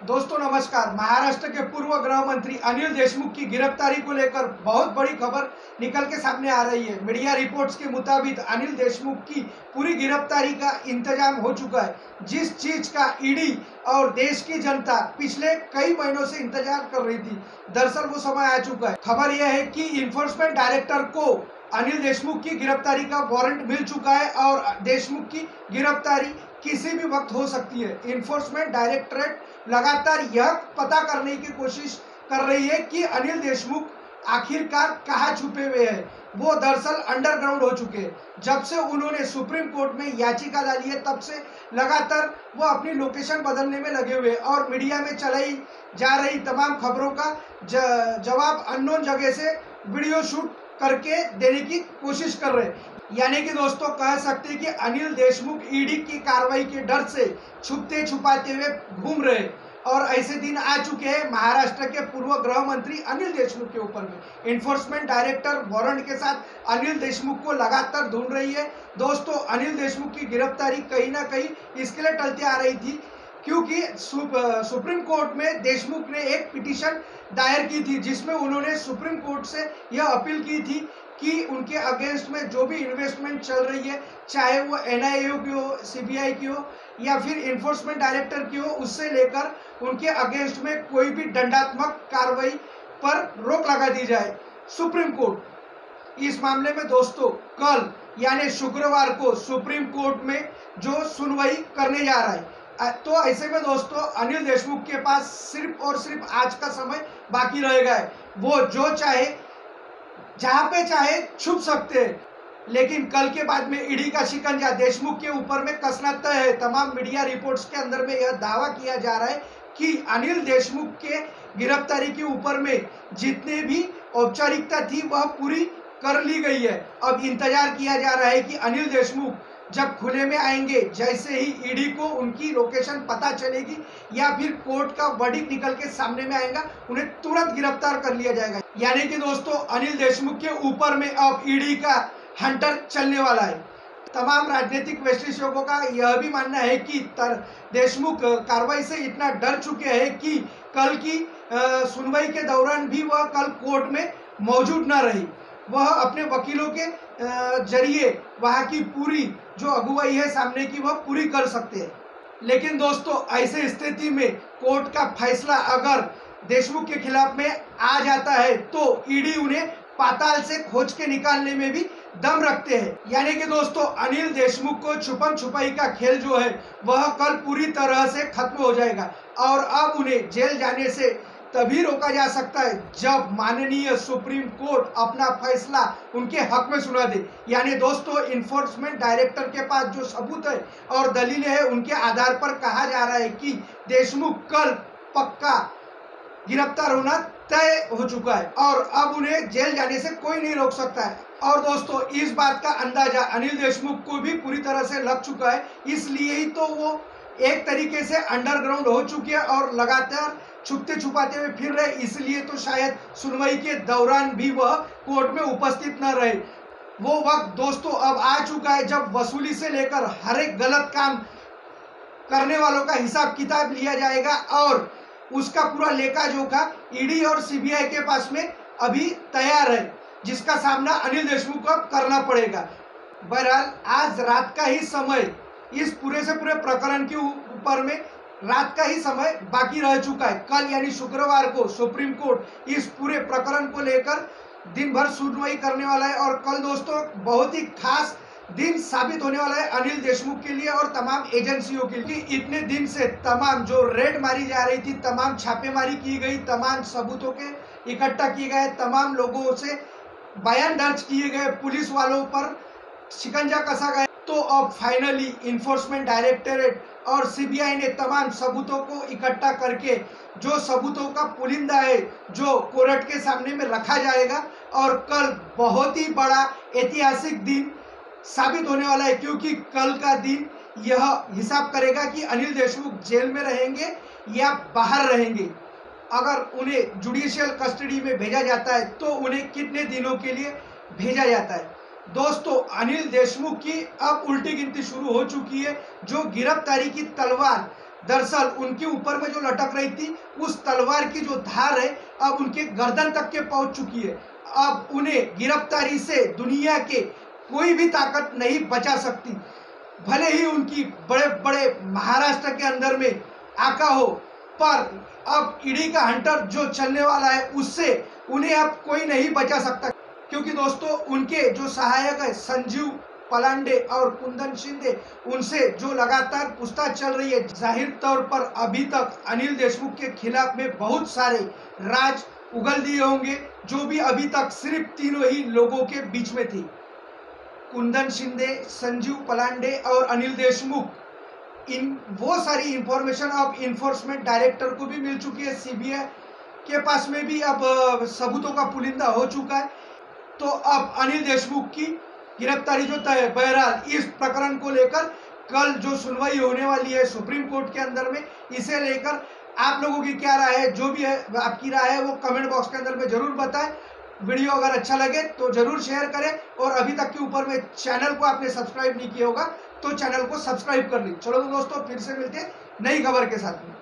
दोस्तों नमस्कार। महाराष्ट्र के पूर्व गृह मंत्री अनिल देशमुख की गिरफ्तारी को लेकर बहुत बड़ी खबर निकल के सामने आ रही है। मीडिया रिपोर्ट्स के मुताबिक अनिल देशमुख की पूरी गिरफ्तारी का इंतजाम हो चुका है, जिस चीज का ईडी और देश की जनता पिछले कई महीनों से इंतजार कर रही थी। दरअसल वो समय आ चुका है। खबर यह है कि इन्फोर्समेंट डायरेक्टर को अनिल देशमुख की गिरफ्तारी का वारंट मिल चुका है और देशमुख की गिरफ्तारी किसी भी वक्त हो सकती है। इन्फोर्समेंट डायरेक्टरेट लगातार यह पता करने की कोशिश कर रही है कि अनिल देशमुख आखिरकार कहाँ छुपे हुए हैं। वो दरअसल अंडरग्राउंड हो चुके हैं। जब से उन्होंने सुप्रीम कोर्ट में याचिका डाली है तब से लगातार वो अपनी लोकेशन बदलने में लगे हुए और मीडिया में चलाई जा रही तमाम खबरों का जवाब अननोन जगह से वीडियो शूट करके देने की कोशिश कर रहे हैं। यानी कि दोस्तों कह सकते हैं कि अनिल देशमुख ईडी की कार्रवाई के डर से छुपते छुपाते हुए घूम रहे और ऐसे दिन आ चुके हैं महाराष्ट्र के पूर्व गृह मंत्री अनिल देशमुख के ऊपर में। इन्फोर्समेंट डायरेक्टर वारंट के साथ अनिल देशमुख को लगातार ढूंढ रही है। दोस्तों अनिल देशमुख की गिरफ्तारी कहीं ना कहीं इसके लिए टलती आ रही थी क्योंकि सुप्रीम कोर्ट में देशमुख ने एक पिटीशन दायर की थी जिसमें उन्होंने सुप्रीम कोर्ट से यह अपील की थी कि उनके अगेंस्ट में जो भी इन्वेस्टमेंट चल रही है, चाहे वो एनआईए की हो, सीबीआई की हो या फिर इन्फोर्समेंट डायरेक्टर की हो, उससे लेकर उनके अगेंस्ट में कोई भी दंडात्मक कार्रवाई पर रोक लगा दी जाए। सुप्रीम कोर्ट इस मामले में दोस्तों कल यानी शुक्रवार को सुप्रीम कोर्ट में जो सुनवाई करने जा रहा है। तो ऐसे में दोस्तों अनिल देशमुख के पास सिर्फ और सिर्फ आज का समय बाकी रहेगा है। वो जो चाहे जहां पे चाहे छुप सकते हैं, लेकिन कल के बाद में ईडी का शिकंजा देशमुख के ऊपर में कसना तय है। तमाम मीडिया रिपोर्ट्स के अंदर में यह दावा किया जा रहा है कि अनिल देशमुख के गिरफ्तारी के ऊपर में जितने भी औपचारिकता थी वह पूरी कर ली गई है। अब इंतजार किया जा रहा है कि अनिल देशमुख जब खुले में आएंगे, जैसे ही ईडी को उनकी लोकेशन पता चलेगी या फिर कोर्ट का वर्डिक्ट निकल के सामने में आएगा, उन्हें तुरंत गिरफ्तार कर लिया जाएगा। यानी कि दोस्तों अनिल देशमुख के ऊपर में अब ईडी का हंटर चलने वाला है। तमाम राजनीतिक विश्लेषकों का यह भी मानना है कि देशमुख कार्रवाई से इतना डर चुके हैं कि कल की सुनवाई के दौरान भी वह कल कोर्ट में मौजूद न रही। वह अपने वकीलों के जरिए वहां की पूरी जो अगुवाई है सामने की वह पूरी कर सकते हैं। लेकिन दोस्तों ऐसे स्थिति में कोर्ट का फैसला अगर देशमुख के खिलाफ में आ जाता है तो ईडी उन्हें पाताल से खोज के निकालने में भी दम रखते हैं। यानी कि दोस्तों अनिल देशमुख को छुपन छुपाई का खेल जो है वह कल पूरी तरह से खत्म हो जाएगा और अब उन्हें जेल जाने से तभी रोका जा सकता है जब माननीय सुप्रीम कोर्ट अपना फैसला उनके हक में सुना दे। यानी दोस्तों इन्फोर्समेंट डायरेक्टर के पास जो सबूत है और दलीलें हैं उनके आधार पर कहा जा रहा है कि देशमुख कल पक्का गिरफ्तार होना तय हो चुका है और अब उन्हें जेल जाने से कोई नहीं रोक सकता है। और दोस्तों इस बात का अंदाजा अनिल देशमुख को भी पूरी तरह से लग चुका है, इसलिए ही तो वो एक तरीके से अंडरग्राउंड हो चुके हैं और लगातार छुपते छुपाते हुए फिर रहे। इसलिए तो शायद सुनवाई के दौरान भी वह कोर्ट में उपस्थित न रहे। वो वक्त दोस्तों अब आ चुका है जब वसूली से लेकर हर एक गलत काम करने वालों का हिसाब किताब लिया जाएगा और उसका पूरा लेखा जोखा ईडी और सीबीआई के पास में अभी तैयार है, जिसका सामना अनिल देशमुख को करना पड़ेगा। बहरहाल आज रात का ही समय इस पूरे से पूरे प्रकरण के ऊपर में रात का ही समय बाकी रह चुका है। कल यानी शुक्रवार को सुप्रीम कोर्ट इस पूरे प्रकरण को लेकर दिन भर सुनवाई करने वाला है और कल दोस्तों बहुत ही खास दिन साबित होने वाला है अनिल देशमुख के लिए और तमाम एजेंसियों के लिए। इतने दिन से तमाम जो रेड मारी जा रही थी, तमाम छापेमारी की गई, तमाम सबूतों के इकट्ठा किए गए, तमाम लोगों से बयान दर्ज किए गए, पुलिस वालों पर शिकंजा कसा गया, तो अब फाइनली इन्फोर्समेंट डायरेक्टरेट और सीबीआई ने तमाम सबूतों को इकट्ठा करके जो सबूतों का पुलिंदा है जो कोर्ट के सामने में रखा जाएगा और कल बहुत ही बड़ा ऐतिहासिक दिन साबित होने वाला है, क्योंकि कल का दिन यह हिसाब करेगा कि अनिल देशमुख जेल में रहेंगे या बाहर रहेंगे। अगर उन्हें जुडिशियल कस्टडी में भेजा जाता है तो उन्हें कितने दिनों के लिए भेजा जाता है। दोस्तों अनिल देशमुख की अब उल्टी गिनती शुरू हो चुकी है। जो गिरफ्तारी की तलवार दरअसल उनके ऊपर में जो लटक रही थी उस तलवार की जो धार है अब उनके गर्दन तक के पहुंच चुकी है। अब उन्हें गिरफ्तारी से दुनिया के कोई भी ताकत नहीं बचा सकती। भले ही उनकी बड़े बड़े महाराष्ट्र के अंदर में आका हो, पर अब ईडी का हंटर जो चलने वाला है उससे उन्हें अब कोई नहीं बचा सकता। क्योंकि दोस्तों उनके जो सहायक है संजीव पलांडे और कुंदन शिंदे, उनसे जो लगातार पूछताछ चल रही है, जाहिर तौर पर अभी तक अनिल देशमुख के खिलाफ में बहुत सारे राज उगल दिए होंगे जो भी अभी तक सिर्फ तीनों ही लोगों के बीच में थी, कुंदन शिंदे, संजीव पलांडे और अनिल देशमुख। इन वो सारी इंफॉर्मेशन अब इन्फोर्समेंट डायरेक्टर को भी मिल चुकी है, सीबीआई के पास में भी अब सबूतों का पुलिंदा हो चुका है। तो अब अनिल देशमुख की गिरफ्तारी जो तय है। बहरहाल इस प्रकरण को लेकर कल जो सुनवाई होने वाली है सुप्रीम कोर्ट के अंदर में, इसे लेकर आप लोगों की क्या राय है, जो भी है आपकी राय है वो कमेंट बॉक्स के अंदर में जरूर बताएं। वीडियो अगर अच्छा लगे तो जरूर शेयर करें और अभी तक के ऊपर में चैनल को आपने सब्सक्राइब नहीं किया होगा तो चैनल को सब्सक्राइब कर ली। चलो दोस्तों फिर से मिलते हैं नई खबर के साथ में।